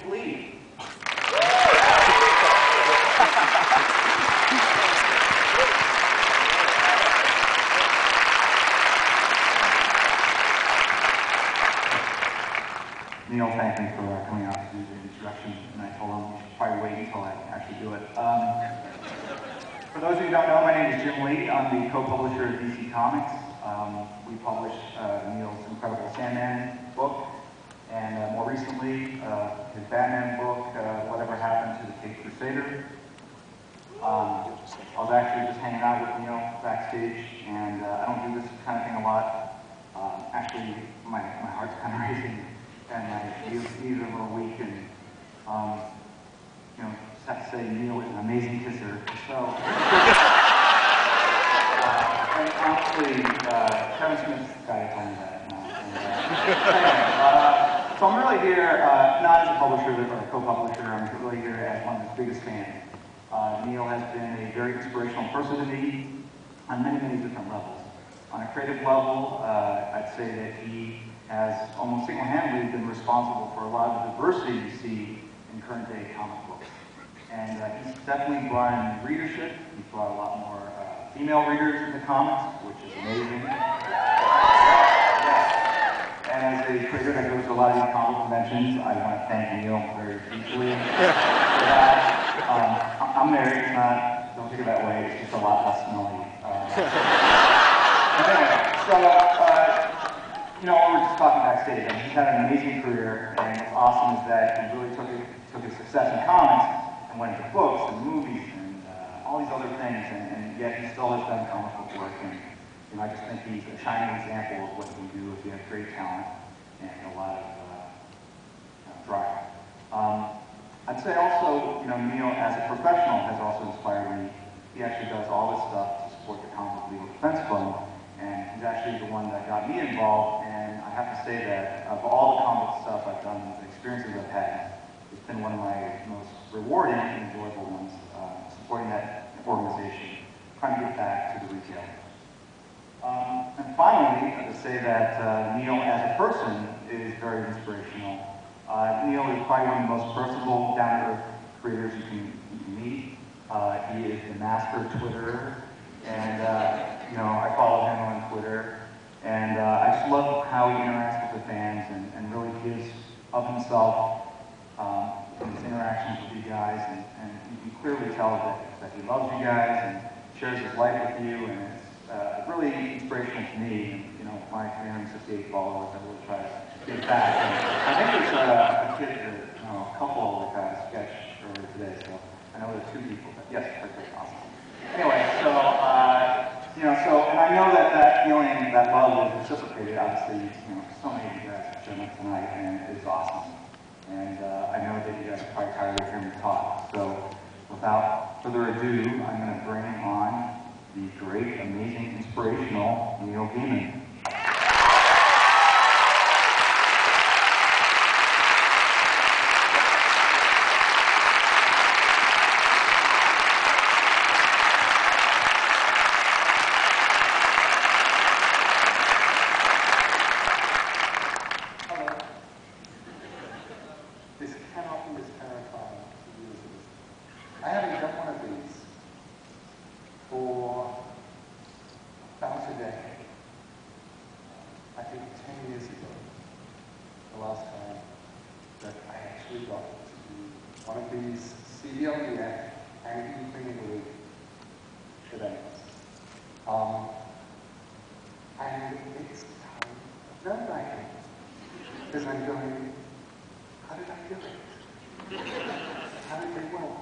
Lee. Neil thanked me for coming out to do the introduction, and I told him we should probably wait until I actually do it. For those of you who don't know, my name is Jim Lee. I'm the co-publisher of DC Comics. We published Neil's incredible Sandman book, and more recently, his Batman book, Whatever Happened to the Caped Crusader. I was actually just hanging out with Neil backstage, and I don't do this kind of thing a lot. Actually, my heart's kind of racing, and my knees are a little weak, and you know, just have to say Neil is an amazing kisser. So, and honestly, Kevin Smith's the guy to tell me that. So I'm really here, not as a publisher or a co-publisher, I'm really here as one of his biggest fans. Neil has been a very inspirational person to me on many, many different levels. On a creative level, I'd say that he has almost single-handedly been responsible for a lot of the diversity you see in current-day comic books. And he's definitely brought in readership. He's brought a lot more female readers into comics, which is amazing. And as a creator that goes to a lot of these comic conventions, I want to thank Neil very deeply for that. I'm married, it's not, don't take it that way, it's just a lot less smelly. Anyway, so, you know, we were just talking backstage, and he's had an amazing career, and what's awesome is that he really took his success in comics and went into books and movies and all these other things, and yet he still has done comic book work, and you know, I just think he's a shining example of what you can do if you have great talent and a lot of drive. I'd say also, you know, Neil as a professional has also inspired me. He actually does all this stuff to support the Comic Book Legal Defense Fund, and he's actually the one that got me involved, and I have to say that of all the comic stuff I've done, the experiences I've had, it's been one of my most rewarding and enjoyable ones, supporting that organization, trying to get back to the retail. And finally, to say that Neil as a person is very inspirational. Neil is probably one of the most personable, down-to-earth creators you can meet. He is the master Twitterer, and you know, I follow him on Twitter, and I just love how he interacts with the fans and really gives of himself in his interactions with you guys, and you can clearly tell that he loves you guys and shares his life with you, and it's really inspirational to me. You know, my 368 followers, I really try to give back. And I think there's a couple that got a sketch earlier today, so I know there's 2 people. But yes, that's awesome. Anyway, so you know, and I know that feeling, that love is reciprocated. Obviously, you know, so many of you guys have shown up tonight, and it's awesome. And I know that you guys are probably tired of hearing me talk. So without further ado, I'm going to bring on the great, amazing, inspirational Neil Gaiman. Hello. This cannot be as terrifying to you as it is. I haven't done one of these for about a decade. I think 10 years ago, the last time that I actually got to do one of these CBLDF anti-criminal events. And it's nerve-wracking, because I'm going, how did I do it? How did it work?